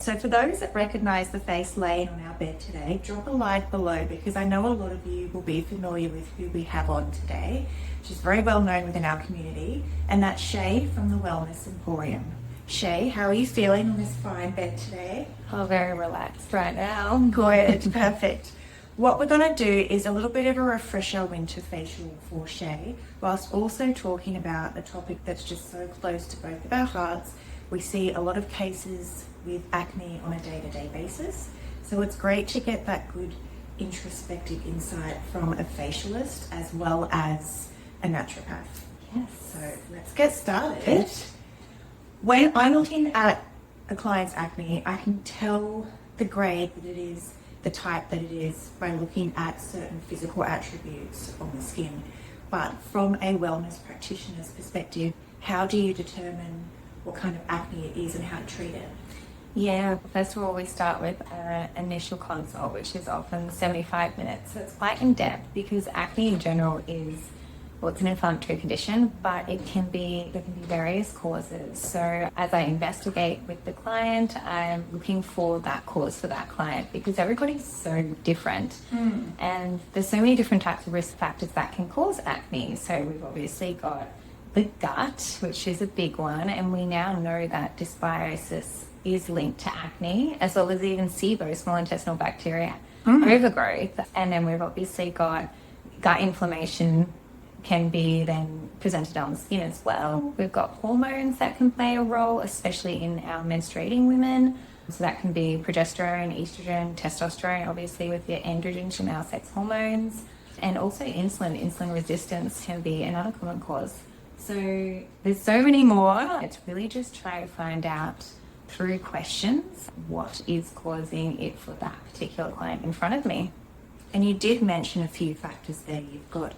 So for those that recognise the face laying on our bed today, drop a like below because I know a lot of you will be familiar with who we have on today. She's very well known within our community, and that's Chae from the Wellness Emporium. Chae, how are you feeling on this fine bed today? Oh, very relaxed right now. Good, perfect. What we're going to do is a little bit of a refresher winter facial for Chae, whilst also talking about a topic that's just so close to both of our hearts. We see a lot of cases with acne on a day-to-day basis, so it's great to get that good introspective insight from a facialist as well as a naturopath. Yes. So let's get started. When I'm looking at a client's acne, I can tell the grade that it is, the type that it is, by looking at certain physical attributes on the skin. But from a wellness practitioner's perspective, how do you determine what kind of acne it is and how to treat it? Yeah, first of all, we start with an initial consult, which is often 75 minutes. So it's quite in-depth because acne in general is, well, it's an inflammatory condition, but there can be various causes. So as I investigate with the client, I'm looking for that cause for that client because everybody's so different. And there's so many different types of risk factors that can cause acne. So we've obviously got the gut, which is a big one, and we now know that dysbiosis is linked to acne, as well as even SIBO, small intestinal bacteria overgrowth. And then we've obviously got gut inflammation can be then presented on the skin as well. We've got hormones that can play a role, especially in our menstruating women. So that can be progesterone, estrogen, testosterone, obviously with your androgens and our sex hormones, and also insulin. Insulin resistance can be another common cause. So there's so many more. It's really just try to find out through questions what is causing it for that particular client in front of me. And you did mention a few factors there. You've got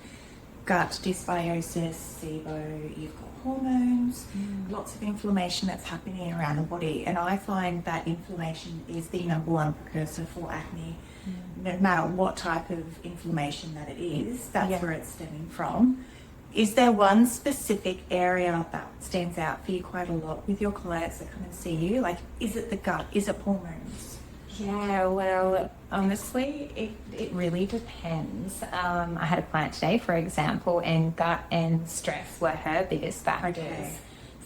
gut dysbiosis, SIBO, you've got hormones, lots of inflammation that's happening around the body. And I find that inflammation is the number one precursor for acne. No matter what type of inflammation that it is, that's where it's stemming from. Is there one specific area that stands out for you quite a lot with your clients that come and see you? Like, is it the gut? Is it hormones? Yeah, well, honestly, it really depends. I had a client today, for example, and gut and stress were her biggest factors. Okay.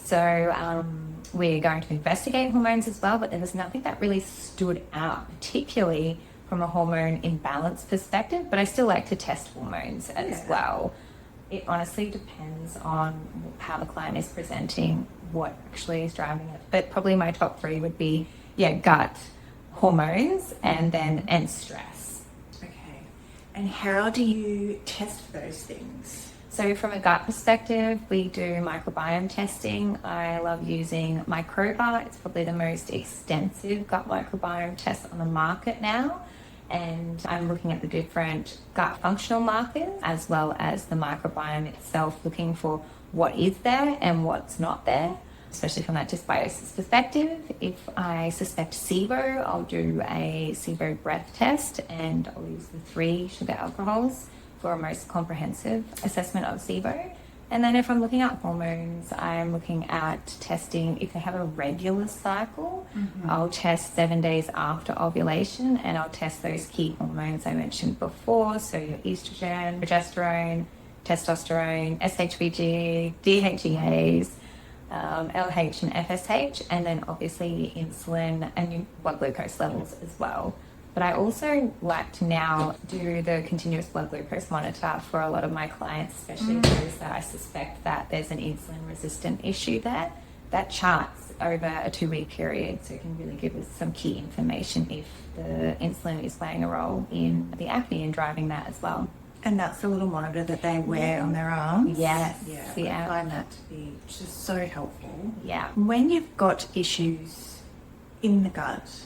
So we're going to investigate hormones as well, but there was nothing that really stood out, particularly from a hormone imbalance perspective, but I still like to test hormones as well. It honestly depends on how the client is presenting, what actually is driving it. But probably my top three would be, gut, hormones, and stress. Okay. And how do you test those things? So from a gut perspective, we do microbiome testing. I love using Microba. It's probably the most extensive gut microbiome test on the market now. And I'm looking at the different gut functional markers as well as the microbiome itself, looking for what is there and what's not there, especially from that dysbiosis perspective. If I suspect SIBO, I'll do a SIBO breath test and I'll use the 3 sugar alcohols for a most comprehensive assessment of SIBO. And then if I'm looking at hormones, I'm looking at testing if they have a regular cycle. I'll test 7 days after ovulation and I'll test those key hormones I mentioned before. So your estrogen, progesterone, testosterone, SHBG, DHEAs, LH and FSH, and then obviously insulin and your blood glucose levels as well. But I also like to now do the continuous blood glucose monitor for a lot of my clients, especially those that I suspect that there's an insulin resistant issue there. That charts over a 2-week period, so it can really give us some key information if the insulin is playing a role in the acne and driving that as well. And that's the little monitor that they wear on their arms? Yes. I find that to be just so helpful. Yeah. When you've got issues in the gut,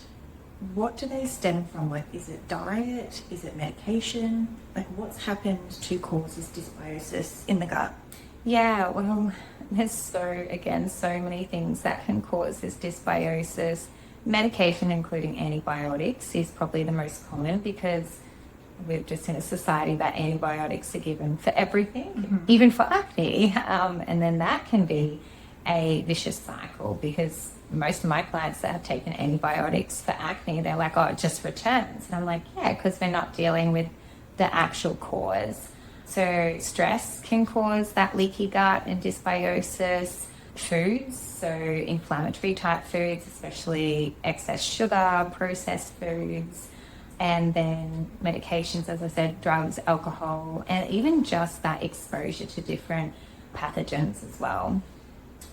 what do they stem from? Like, is it diet? Is it medication? Like, what's happened to cause this dysbiosis in the gut? Yeah, well, there's so many things that can cause this dysbiosis. Medication, including antibiotics, is probably the most common because we're just in a society that antibiotics are given for everything, even for acne. And then that can be a vicious cycle, because most of my clients that have taken antibiotics for acne, they're like, oh, it just returns. And I'm like, yeah, because we're not dealing with the actual cause. So stress can cause that leaky gut and dysbiosis. Foods, so inflammatory type foods, especially excess sugar, processed foods, and then medications, as I said, drugs, alcohol, and even just that exposure to different pathogens as well.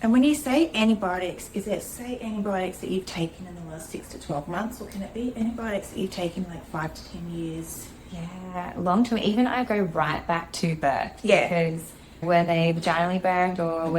And when you say antibiotics, is it say antibiotics that you've taken in the last 6 to 12 months, or can it be antibiotics that you've taken like 5 to 10 years? Yeah, long term. Even I go right back to birth. Yeah. Because were they vaginally birthed, or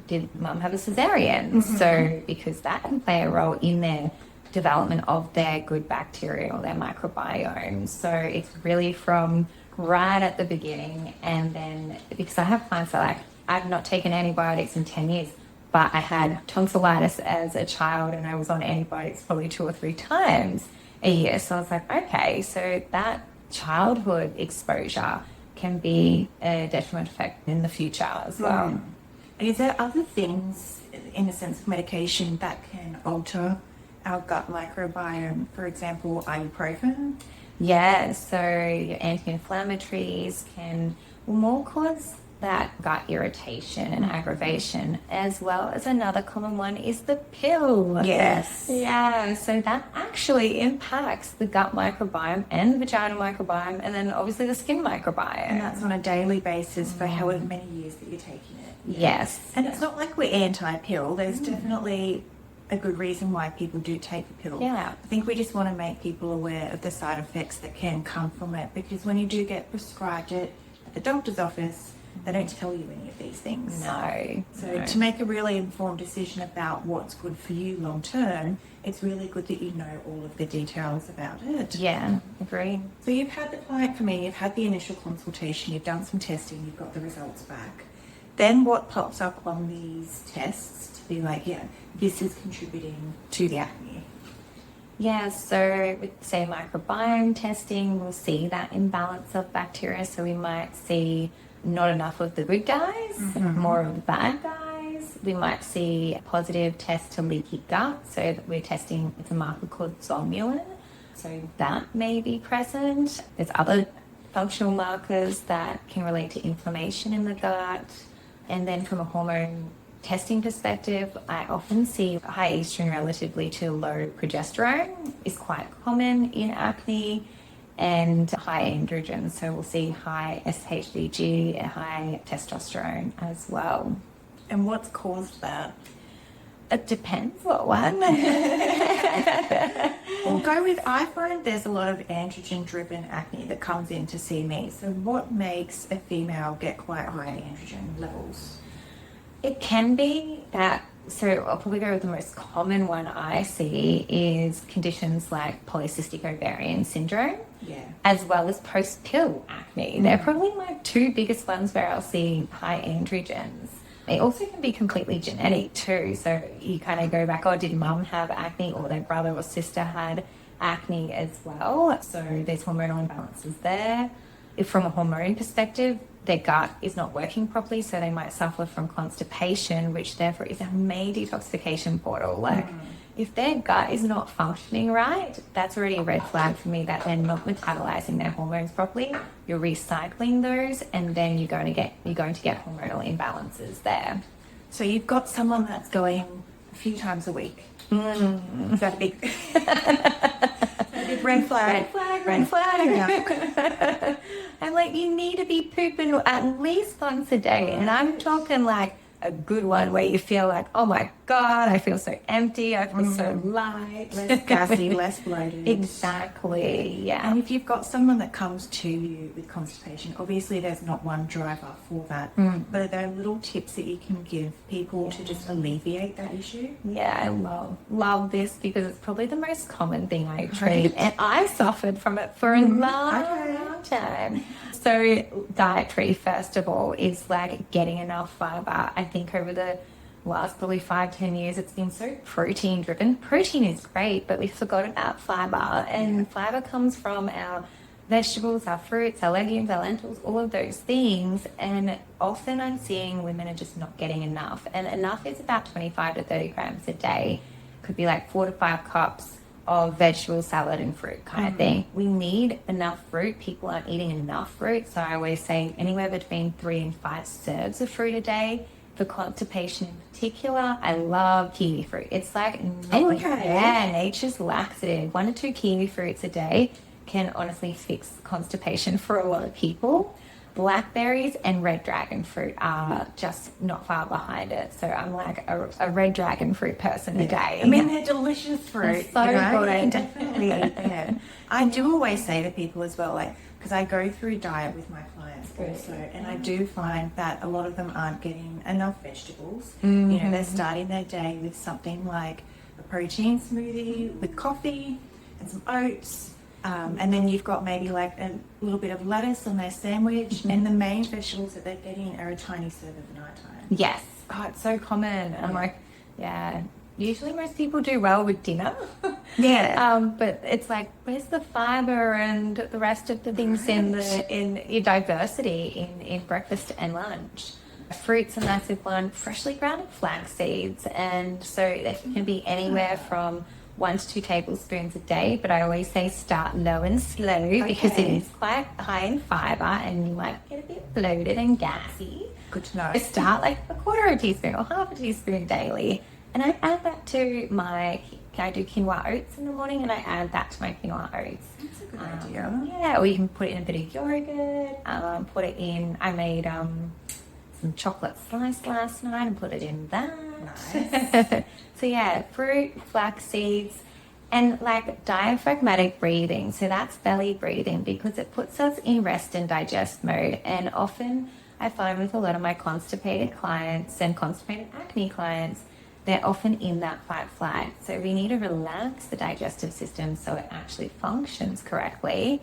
did mum have a cesarean? So because that can play a role in their development of their good bacteria or their microbiome. So it's really from right at the beginning. And then because I have clients that are like, I've not taken antibiotics in 10 years, but I had tonsillitis as a child and I was on antibiotics probably 2 or 3 times a year. So I was like, okay, so that childhood exposure can be a detrimental effect in the future as well. And is there other things, in the sense of medication, that can alter our gut microbiome? For example, ibuprofen? Yeah, so your anti-inflammatories can more cause that gut irritation and aggravation, as well as another common one is the pill. Yes. Yeah, so that actually impacts the gut microbiome and the vaginal microbiome, and then obviously the skin microbiome. And that's on a daily basis for however many years that you're taking it. Yes. And it's not like we're anti-pill. There's definitely a good reason why people do take the pill. Yeah. I think we just want to make people aware of the side effects that can come from it, because when you do get prescribed it at the doctor's office, they don't tell you any of these things. No. So to make a really informed decision about what's good for you long term, it's really good that you know all of the details about it. Yeah, agree. So you've had the client come in, you've had the initial consultation, you've done some testing, you've got the results back. Then what pops up on these tests to be like, yeah, this is contributing to the acne? Yeah, so with, say, microbiome testing, we'll see that imbalance of bacteria. So we might see not enough of the good guys, more of the bad guys. We might see a positive test to leaky gut, so that we're testing, it's a marker called zonuin. So that may be present. There's other functional markers that can relate to inflammation in the gut. And then from a hormone testing perspective, I often see high estrogen relatively to low progesterone is quite common in acne, and high androgen. So we'll see high SHBG and high testosterone as well. And what's caused that? It depends what one. We'll go with, I find there's a lot of androgen-driven acne that comes in to see me. So what makes a female get quite high androgen levels? It can be that, so I'll probably go with the most common one I see is conditions like polycystic ovarian syndrome, as well as post-pill acne. They're probably my 2 biggest ones where I'll see high androgens. It also can be completely genetic too. So you kind of go back, oh, did mum have acne, or their brother or sister had acne as well? So there's hormonal imbalances there. If from a hormone perspective, their gut is not working properly, so they might suffer from constipation, which therefore is a main detoxification portal. Like, if their gut is not functioning right, that's already a red flag for me that they're not metabolizing their hormones properly. You're recycling those, and then you're going to get hormonal imbalances there. So you've got someone that's going a few times a week. Is that a big, a big red flag? Red flag. I'm like, you need to be pooping at least once a day. And I'm talking like a good one where you feel like, oh my God, I feel so empty. I feel so light. Less gassy, less bloated. Exactly, yeah. And if you've got someone that comes to you with constipation, obviously there's not one driver for that. But are there little tips that you can give people to just alleviate that issue? Yeah, I love this because it's probably the most common thing I treat. And I suffered from it for a long time. So dietary, first of all, is like getting enough fiber. I think over the last probably 5-10 years, it's been so protein driven. Protein is great, but we forgot about fiber. And fiber comes from our vegetables, our fruits, our legumes, our lentils, all of those things. And often I'm seeing women are just not getting enough. And enough is about 25 to 30 grams a day. Could be like 4 to 5 cups of vegetable salad and fruit kind of thing. We need enough fruit. People aren't eating enough fruit. So I always say anywhere between 3 and 5 serves of fruit a day. For constipation in particular, I love kiwi fruit. It's like nature's laxative. 1 to 2 kiwi fruits a day can honestly fix constipation for a lot of people. Blackberries and red dragon fruit are just not far behind it. So I'm like a red dragon fruit person a day. I mean, they're delicious fruit. They're so good. You can definitely eat them. I do always say to people as well, like, because I go through diet with my clients also, and I do find that a lot of them aren't getting enough vegetables. You know, they're starting their day with something like a protein smoothie with coffee and some oats. And then you've got maybe like a little bit of lettuce on their sandwich, and the main vegetables that they're getting are a tiny serve at nighttime. Yes. Oh, it's so common. I'm like, yeah. Usually most people do well with dinner. But it's like, where's the fiber and the rest of the things in your diversity in breakfast and lunch? Fruit's a massive one. Freshly grounded flax seeds, and so they can be anywhere from 1 to 2 tablespoons a day, but I always say start low and slow because it is quite high in fiber and you might get a bit bloated and gassy. Good to know. So start like a 1/4 teaspoon or 1/2 teaspoon daily. And I add that to I do quinoa oats in the morning, and I add that to my quinoa oats. That's a good idea. Yeah, or you can put it in a bit of yogurt, put it in, I made some chocolate slice last night and put it in that. Nice. So yeah, fruit, flax seeds, and like diaphragmatic breathing. So that's belly breathing because it puts us in rest and digest mode. And often I find with a lot of my constipated clients and constipated acne clients, they're often in that fight flight. So we need to relax the digestive system so it actually functions correctly.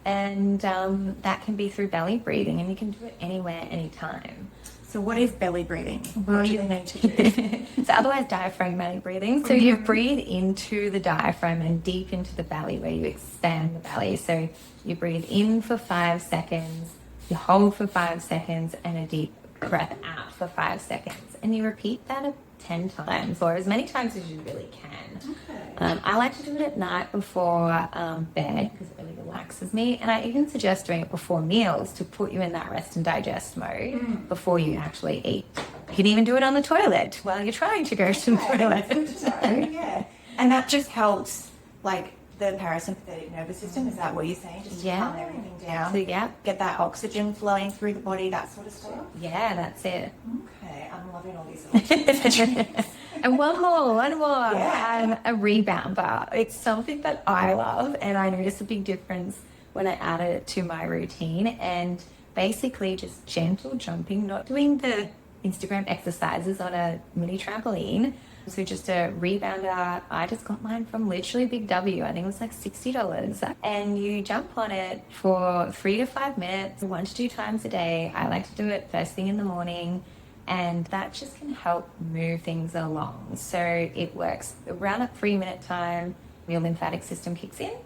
And that can be through belly breathing, and you can do it anywhere, anytime. So what is belly breathing? What do you need to do? So otherwise diaphragmatic breathing. So you breathe into the diaphragm and deep into the belly where you expand the belly. So you breathe in for 5 seconds, you hold for 5 seconds, and a deep breath out for 5 seconds. And you repeat that 10 times or as many times as you really can. Okay. I like to do it at night before bed because it really relaxes me, and I even suggest doing it before meals to put you in that rest and digest mode before you actually eat. You can even do it on the toilet while you're trying to go to the toilet. Yeah. And that just helps like the parasympathetic nervous system. Is that what you're saying? Just to calm everything down. So, yeah. Get that oxygen flowing through the body, that sort of stuff. Yeah, that's it. Okay, I'm loving all these little tips. And one more. Yeah. A rebound bar. It's something that I love, and I notice a big difference when I added it to my routine. And basically just gentle jumping, not doing the Instagram exercises on a mini trampoline. So just a rebounder. I just got mine from literally Big W. I think it was like $60. And you jump on it for 3 to 5 minutes, 1 to 2 times a day. I like to do it first thing in the morning. And that just can help move things along. So it works around a 3-minute time. Your lymphatic system kicks in.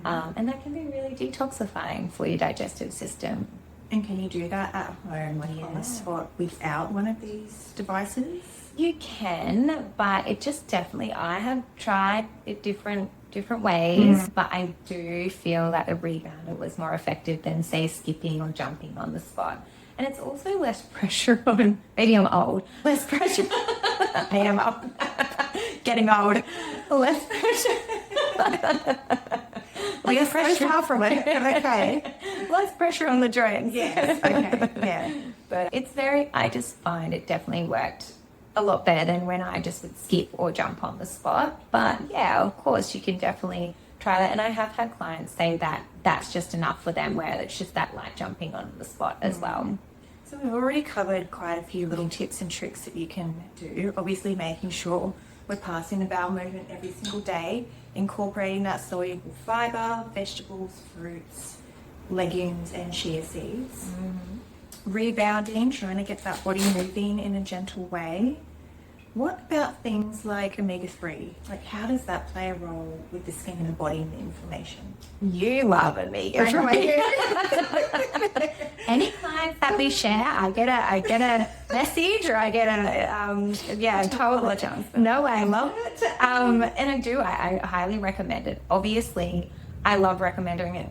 And that can be really detoxifying for your digestive system. And can you do that at home, like on the spot, without one of these devices? You can, but it just definitely, I have tried it different ways, but I do feel that the rebounder was more effective than, say, skipping or jumping on the spot. And it's also less pressure on, maybe I'm old, less pressure. I am old. Getting old. Less pressure. Less pressure. Far from it. Okay. Less pressure on the joints. Yes. Okay. Yeah. But it's very, I just find it definitely worked a lot better than when I just would skip or jump on the spot. But yeah, of course, you can definitely try that. And I have had clients say that that's just enough for them, where it's just that light jumping on the spot as well. So we've already covered quite a few little tips and tricks that you can do. Obviously making sure we're passing the bowel movement every single day, incorporating that soluble fiber, vegetables, fruits, legumes and chia seeds. Rebounding, trying to get that body moving in a gentle way. What about things like omega-3? Like, how does that play a role with the skin and the body and the inflammation? You love omega-3. Any clients that we share, I get a message, or I get totally. No, I love it. And I highly recommend it. Obviously, I love recommending it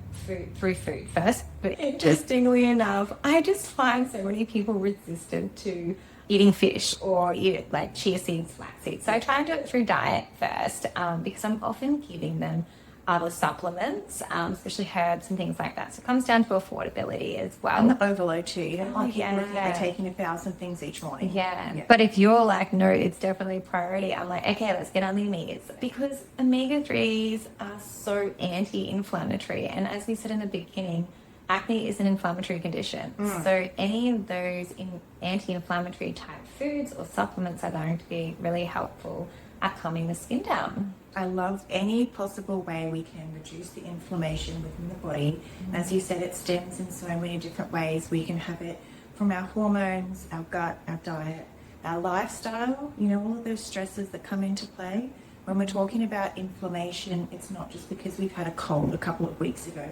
through food first, but interestingly enough, I just find so many people resistant to eating fish or like chia seeds, flax seeds. So I try and do it through diet first, because I'm often giving them other supplements, especially herbs and things like that. So it comes down to affordability as well. And the overload too. You don't like yeah, looking at taking 1,000 things each morning. Yeah. But if you're like, no, it's definitely a priority, I'm like, okay, let's get on the omegas, because omega-3s are so anti-inflammatory. And as we said in the beginning, acne is an inflammatory condition. So any of those anti-inflammatory type foods or supplements are going to be really helpful at calming the skin down. I love any possible way we can reduce the inflammation within the body. As you said, it stems in so many different ways. We can have it from our hormones, our gut, our diet, our lifestyle, all of those stresses that come into play. When we're talking about inflammation, it's not just because we've had a cold a couple of weeks ago.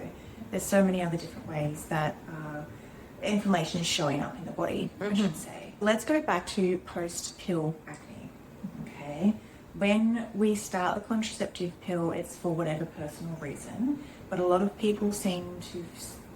There's so many other different ways that inflammation is showing up in the body, I should say. Let's go back to post-pill acne, okay? When we start the contraceptive pill, it's for whatever personal reason, but a lot of people seem to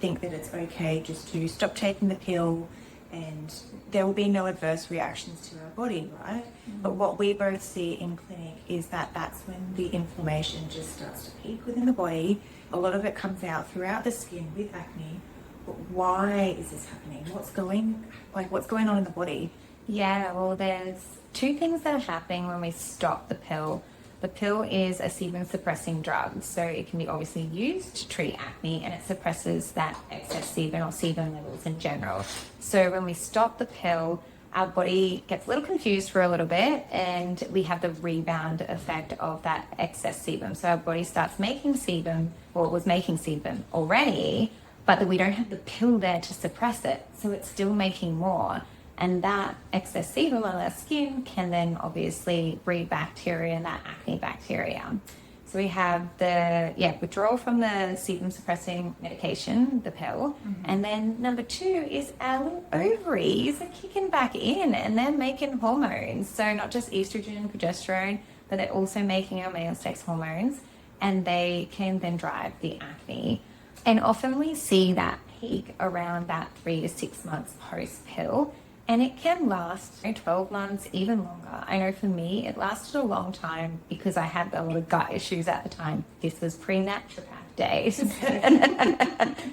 think that it's okay just to stop taking the pill and there will be no adverse reactions to our body, right? But what we both see in clinic is that that's when the inflammation just starts to peak within the body. A lot of it comes out throughout the skin with acne. But why is this happening? What's going on in the body? Yeah, well, there's two things that are happening when we stop the pill. The pill is a sebum suppressing drug, so it can be obviously used to treat acne, and it suppresses that excess sebum or sebum levels in general. So when we stop the pill, our body gets a little confused for a little bit, and we have the rebound effect of that excess sebum. So our body starts making sebum, or was making sebum already, but that we don't have the pill there to suppress it, so it's still making more. And that excess sebum on our skin can then obviously breed bacteria and that acne bacteria. So we have the withdrawal from the sebum suppressing medication, the pill. And then number two is our little ovaries are kicking back in and they're making hormones. So not just estrogen and progesterone, but they're also making our male sex hormones, and they can then drive the acne. And often we see that peak around that 3 to 6 months post-pill. And it can last 12 months, even longer. I know for me, it lasted a long time because I had a lot of gut issues at the time. This was pre-naturopath days,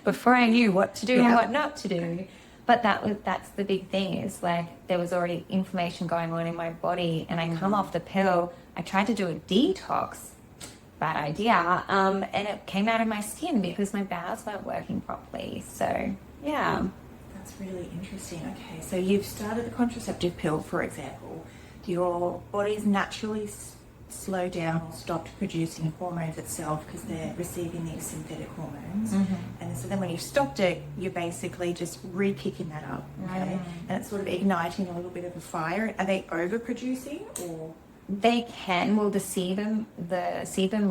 before I knew what to do and what not to do. But that's the big thing, is like there was already inflammation going on in my body, and I come off the pill. I tried to do a detox, bad idea, and it came out of my skin because my bowels weren't working properly. So, yeah. That's really interesting. Okay, so you've started the contraceptive pill, for example. Your body's naturally slowed down or stopped producing hormones itself because they're receiving these synthetic hormones. And so then when you've stopped it, you're basically just re-picking that up, okay? And it's sort of igniting a little bit of a fire. Are they overproducing or...? They can. Well, the sebum,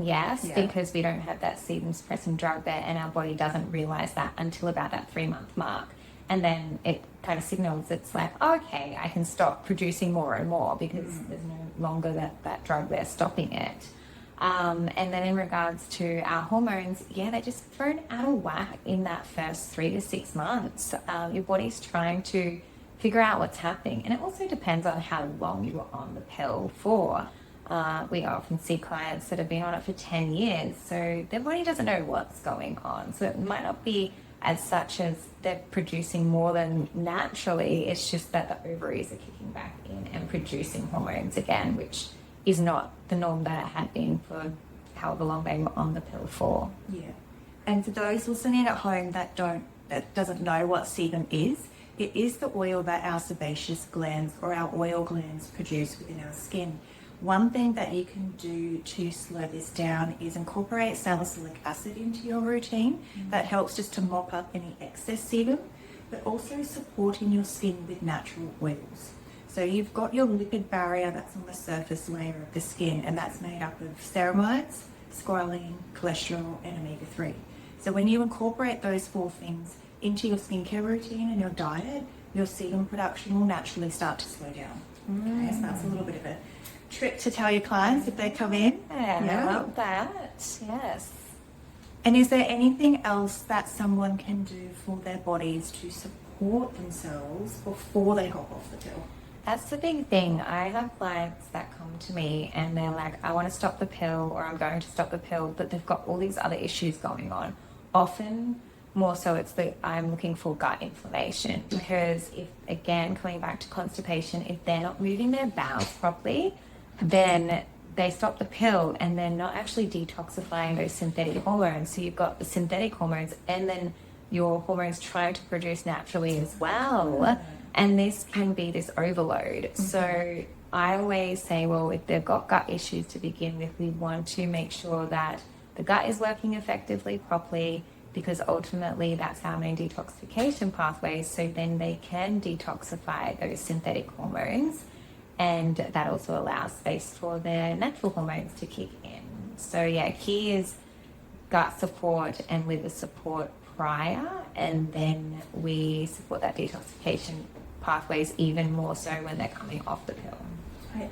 yes, because we don't have that sebum suppressing drug there, and our body doesn't realize that until about that 3-month mark. And then it kind of signals it's like, okay, I can stop producing more and more because there's no longer that drug there stopping it. And then in regards to our hormones, they're just thrown out of whack in that first 3 to 6 months. Your body's trying to figure out what's happening. And it also depends on how long you were on the pill for. We often see clients that have been on it for 10 years, so their body doesn't know what's going on. So it might not be as such as they're producing more than naturally. It's just that the ovaries are kicking back in and producing hormones again, which is not the norm that it had been for however long they were on the pill for. Yeah. And for those listening at home that doesn't know what sebum is, it is the oil that our sebaceous glands or our oil glands produce within our skin. One thing that you can do to slow this down is incorporate salicylic acid into your routine. That helps just to mop up any excess sebum, but also supporting your skin with natural oils. So you've got your lipid barrier that's on the surface layer of the skin, and that's made up of ceramides, squalene, cholesterol, and omega-3. So when you incorporate those 4 things into your skincare routine and your diet, your sebum production will naturally start to slow down. Okay, so that's a little bit of a trick to tell your clients if they come in. Yeah, I love that. Yes. And is there anything else that someone can do for their bodies to support themselves before they hop off the pill? That's the big thing. I have clients that come to me and they're like, I want to stop the pill, or I'm going to stop the pill, but they've got all these other issues going on. Often, more so, it's that I'm looking for gut inflammation, because if, again, coming back to constipation, if they're not moving their bowels properly, then they stop the pill and they're not actually detoxifying those synthetic hormones. So you've got the synthetic hormones and then your hormones trying to produce naturally as well. And this can be this overload. So I always say, well, if they've got gut issues to begin with, we want to make sure that the gut is working effectively, properly, because ultimately that's our main detoxification pathway. So then they can detoxify those synthetic hormones, and that also allows space for their natural hormones to kick in. So yeah, key is gut support and liver support prior, and then we support that detoxification pathways even more so when they're coming off the pill.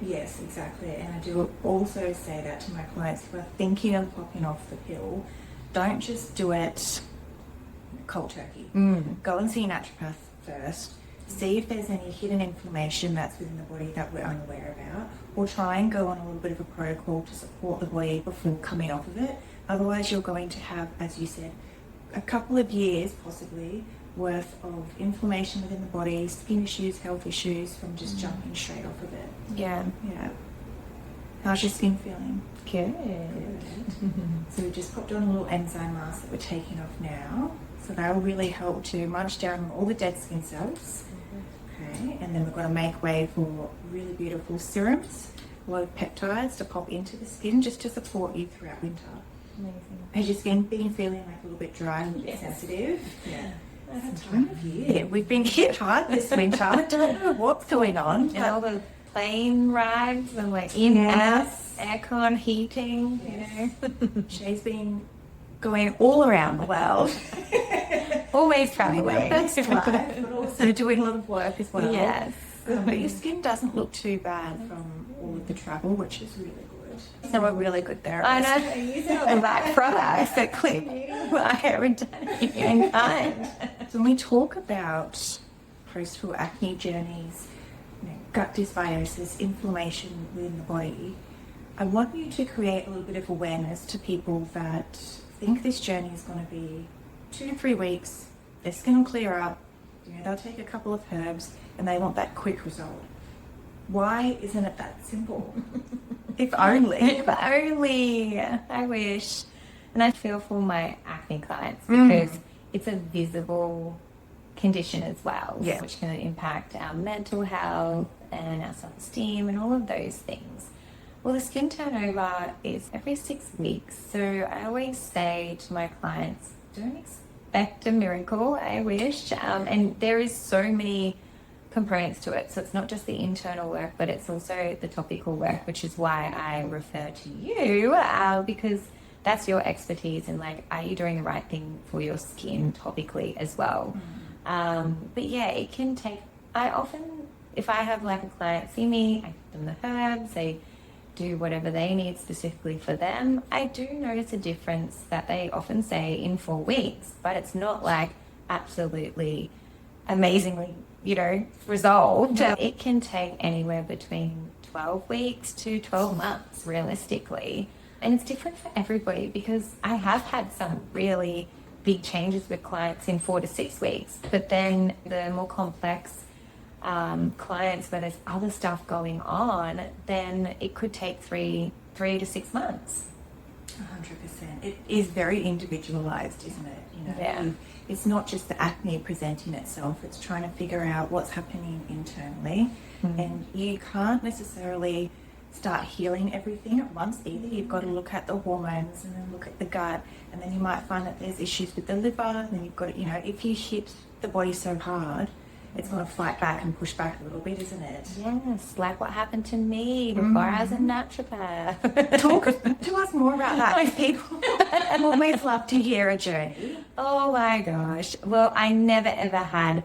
Yes, exactly. And I do also say that to my clients who are thinking of popping off the pill. Don't just do it cold turkey. Go and see a naturopath first. See if there's any hidden inflammation that's within the body that we're unaware about, or try and go on a little bit of a protocol to support the body before coming off of it. Otherwise, you're going to have, as you said, a couple of years possibly worth of inflammation within the body, skin issues, health issues from just jumping straight off of it. Yeah. Yeah. How's your skin feeling? Good. So we just popped on a little enzyme mask that we're taking off now. So that will really help to munch down on all the dead skin cells. Okay, and then we're going to make way for really beautiful serums, a lot of peptides to pop into the skin just to support you throughout winter. Amazing. Has your skin been feeling like a little bit dry, a little bit sensitive? Yeah. That's the time of year. We've been hit hard this winter. I don't know what's going on. And all the plane rides and we're in house, aircon, heating, you know. Chae's been going all around the world. Always traveling. That's right. But also doing a lot of work as well. Yes. But your skin doesn't look too bad from all of the travel, which is really good. So we're really good there. I know. I use it on the back products that clean my hair and anything kind. So when we talk about post-pill acne journeys, gut dysbiosis, inflammation within the body, I want you to create a little bit of awareness to people that think this journey is going to be 2 to 3 weeks, their skin will clear up, they'll take a couple of herbs and they want that quick result. Why isn't it that simple? If only. If only. I wish. And I feel for my acne clients because it's a visible condition as well, which can impact our mental health and our self-esteem and all of those things. Well, the skin turnover is every 6 weeks. So I always say to my clients, don't expect a miracle, I wish. And there is so many components to it. So it's not just the internal work, but it's also the topical work, which is why I refer to you, because that's your expertise in like, are you doing the right thing for your skin topically as well? But yeah, it can take, I often, if I have like a client see me, I give them the herbs, they do whatever they need specifically for them. I do notice a difference that they often say in 4 weeks, but it's not like absolutely amazingly, resolved. It can take anywhere between 12 weeks to 12 months realistically. And it's different for everybody because I have had some really big changes with clients in 4 to 6 weeks, but then the more complex clients where there's other stuff going on, then it could take 3 to 6 months. 100%. It is very individualized, isn't it? It's not just the acne presenting itself, it's trying to figure out what's happening internally. And you can't necessarily start healing everything at once either. You've got to look at the hormones and then look at the gut, and then you might find that there's issues with the liver, and then you've got, if you hit the body so hard, it's going to fight back and push back a little bit, isn't it? Yes, like what happened to me before I was a naturopath. Talk to us more about that. People always love to hear a journey. Oh my gosh. Well, I never ever had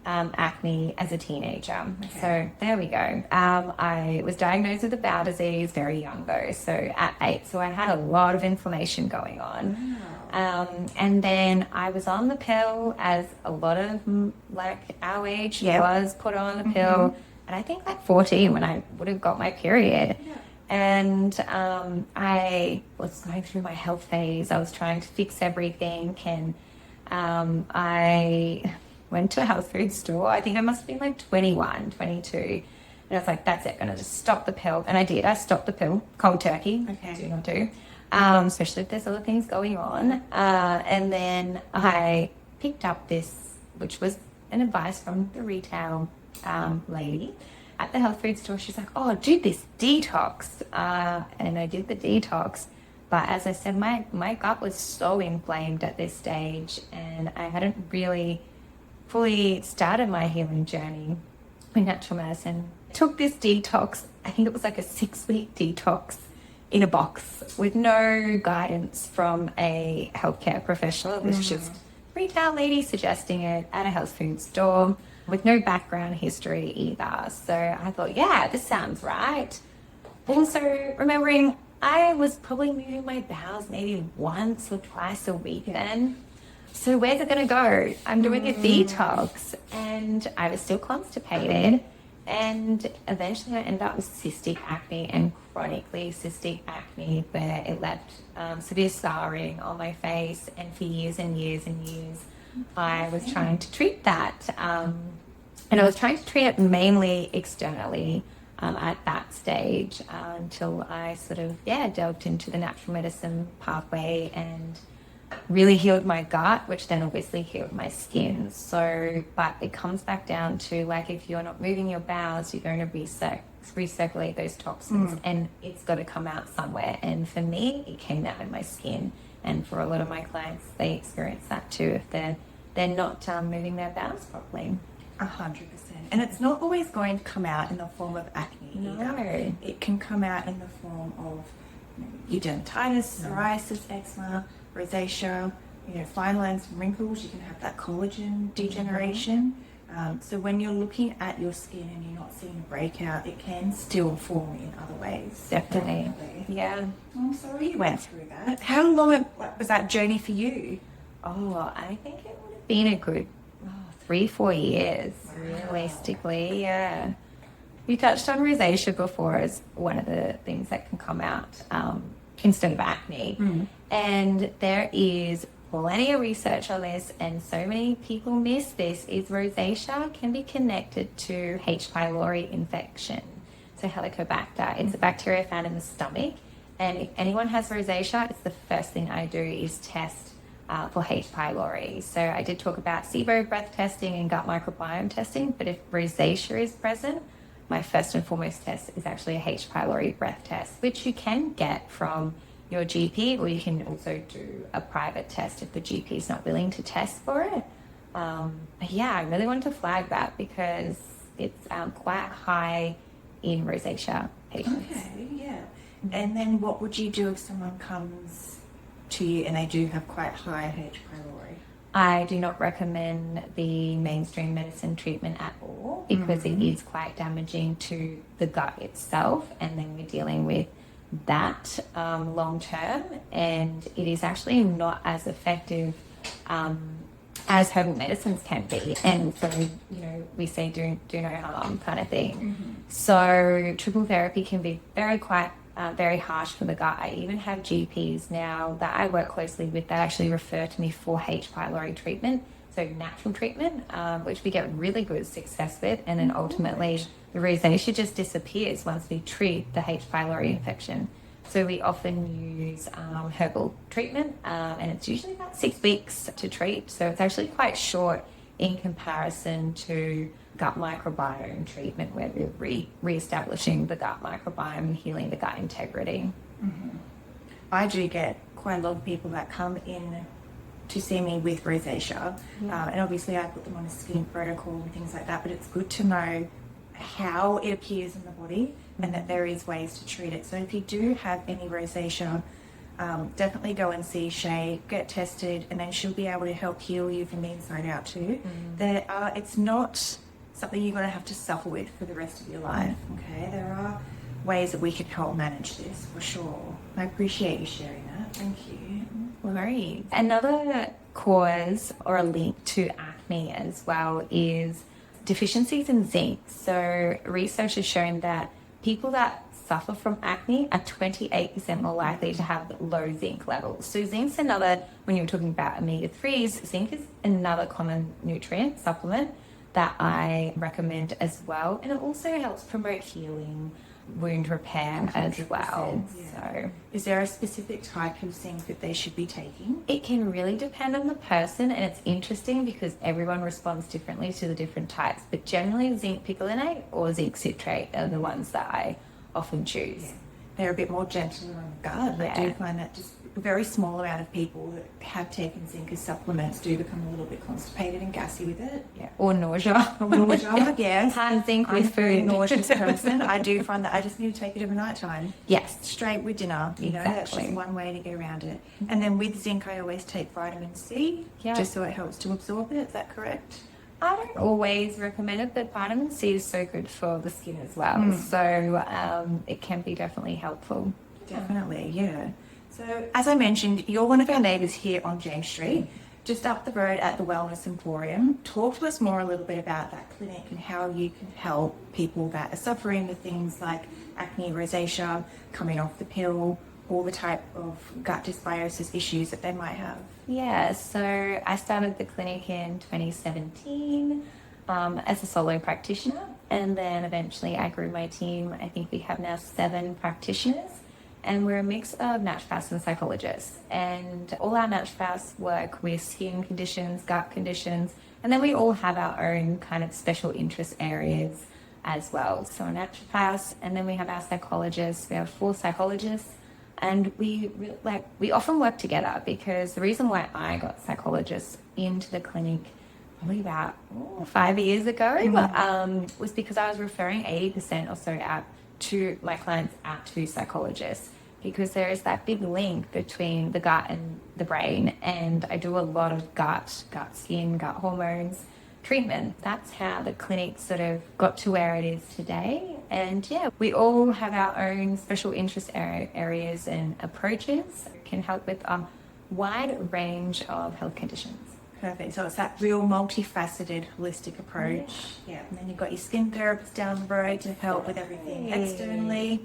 acne as a teenager. Okay. So there we go. I was diagnosed with a bowel disease very young though, so at 8. So I had a lot of inflammation going on. And then I was on the pill, as a lot of like our age was put on the pill. And I think like 14 when I would have got my period. Yeah. And I was going through my health phase. I was trying to fix everything. And I went to a health food store. I think I must have been like 21, 22. And I was like, that's it, I'm going to just stop the pill. And I did. I stopped the pill, cold turkey. Okay. Do not do. Especially if there's other things going on. And then I picked up this, which was an advice from the retail lady at the health food store. She's like, oh, do this detox. And I did the detox. But as I said, my gut was so inflamed at this stage, and I hadn't really fully started my healing journey in natural medicine. Took this detox, I think it was like a 6-week detox in a box with no guidance from a healthcare professional. It was just retail lady suggesting it at a health food store with no background history either. So I thought, yeah, this sounds right. Also remembering I was probably moving my bowels maybe once or twice a week then. So where's it going to go? I'm doing a detox, and I was still constipated, and eventually I ended up with cystic acne, and chronically cystic acne, where it left severe scarring on my face, and for years and years and years I was trying to treat that, and I was trying to treat it mainly externally at that stage, until I sort of delved into the natural medicine pathway and really healed my gut, which then obviously healed my skin. So, but it comes back down to, like, if you're not moving your bowels, you're going to recirculate those toxins, and it's got to come out somewhere. And for me, it came out in my skin. And for a lot of my clients, they experience that too if they're not moving their bowels properly. 100%. And it's not always going to come out in the form of acne either. It can come out in the form of your dermatitis, psoriasis, eczema, rosacea, fine lines and wrinkles. You can have that collagen degeneration. So when you're looking at your skin and you're not seeing a breakout, it can still form in other ways. Definitely. Yeah. I'm sorry you went through that. How long was that journey for you? Oh, I think it would have been a good 3-4 years, realistically. Yeah. You touched on rosacea before as one of the things that can come out instead of acne. And there is plenty of research on this, and so many people miss this, is rosacea can be connected to H. pylori infection. So Helicobacter, it's a bacteria found in the stomach. And if anyone has rosacea, it's the first thing I do is test for H. pylori. So I did talk about SIBO breath testing and gut microbiome testing, but if rosacea is present, my first and foremost test is actually a H. pylori breath test, which you can get from your GP, or you can also do a private test if the GP is not willing to test for it. But yeah, I really wanted to flag that because it's quite high in rosacea patients. Okay, yeah. And then what would you do if someone comes to you and they do have quite high H. pylori? I do not recommend the mainstream medicine treatment at all because it is quite damaging to the gut itself, and then we're dealing with that long term, and it is actually not as effective as herbal medicines can be. And so, we say do no harm kind of thing. So triple therapy can be very harsh for the gut. I even have GPs now that I work closely with that actually refer to me for H. pylori treatment, so natural treatment, which we get really good success with, and then ultimately the rosacea just disappears once we treat the H. pylori infection. So we often use herbal treatment, and it's usually about 6 weeks to treat. So it's actually quite short in comparison to gut microbiome treatment, where we're re-establishing the gut microbiome and healing the gut integrity. I do get quite a lot of people that come in to see me with rosacea, and obviously I put them on a skin protocol and things like that, but it's good to know how it appears in the body and that there is ways to treat it. So if you do have any rosacea, definitely go and see Chae, get tested, and then she'll be able to help heal you from the inside out too. It's not something you're going to have to suffer with for the rest of your life, okay? There are ways that we can help manage this, for sure. I appreciate you sharing that. Thank you. Worries. Another cause or a link to acne as well is deficiencies in zinc. So research has shown that people that suffer from acne are 28% more likely to have low zinc levels. So zinc's another, when you were talking about omega-3s, zinc is another common nutrient supplement that I recommend as well. And it also helps promote healing, wound repair as well. So is there a specific type of zinc that they should be taking? it can really depend on the person, and it's interesting because everyone responds differently to the different types. But generally zinc picolinate or zinc citrate are the ones that I often choose. They're a bit more gentle on the gut. I do find that just a very small amount of people that have taken zinc as supplements do become a little bit constipated and gassy with it. Or nausea. Yes. Can't zinc with I'm a very food. nauseous person. I do find that I just need to take it every night time. Yes. Straight with dinner. You know, that's just one way to get around it. And then with zinc, I always take vitamin C, just so it helps to absorb it. Is that correct? I don't always recommend it, but vitamin C is so good for the skin as well. So it can be definitely helpful. Definitely, yeah. So as I mentioned, you're one of our neighbours here on James Street, just up the road at the Wellness Emporium. Talk to us more a little bit about that clinic and how you can help people that are suffering with things like acne, rosacea, coming off the pill, all the type of gut dysbiosis issues that they might have. Yeah, so I started the clinic in 2017 as a solo practitioner, and then eventually I grew my team. I think we have now 7 practitioners, and we're a mix of naturopaths and psychologists. And all our naturopaths work with skin conditions, gut conditions, and then we all have our own kind of special interest areas as well. So naturopaths, and then we have our psychologists. We have 4 psychologists. And we often work together, because the reason why I got psychologists into the clinic probably about 5 years ago was because I was referring 80% or so out to my clients out to psychologists, because there is that big link between the gut and the brain. And I do a lot of gut skin, gut hormones treatment. That's how the clinic sort of got to where it is today. And yeah, we all have our own special interest areas and approaches, can help with a wide range of health conditions. Perfect. So it's that real multifaceted, holistic approach. Yeah. And then you've got your skin therapist down the road to help with everything externally.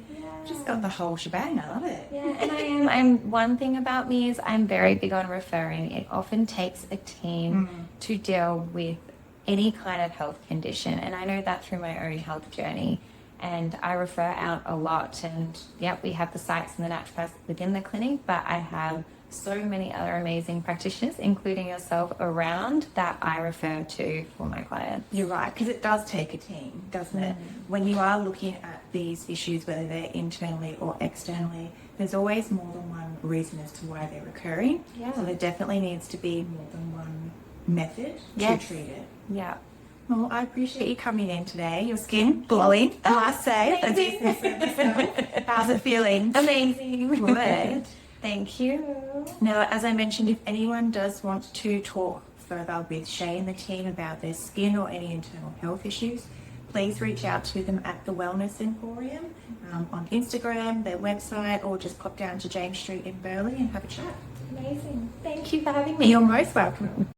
Just got the whole shebang. I love it. Yeah, and I'm one thing about me is I'm very big on referring. It often takes a team to deal with any kind of health condition, and I know that through my own health journey. And I refer out a lot, and we have the sites and the naturopaths within the clinic, but I have so many other amazing practitioners, including yourself, around that I refer to for my clients. You're right, because it does take a team, doesn't it? When you are looking at these issues, whether they're internally or externally, there's always more than one reason as to why they're occurring. So there definitely needs to be more than one method to treat it. Yeah. Well, I appreciate you coming in today. Your skin glowing, I must say. How's it feeling? Amazing. Good. Thank you. Now, as I mentioned, if anyone does want to talk further with Chae and the team about their skin or any internal health issues, please reach out to them at the Wellness Emporium on Instagram, their website, or just pop down to James Street in Burleigh and have a chat. Amazing. Thank you for having me. You're most welcome.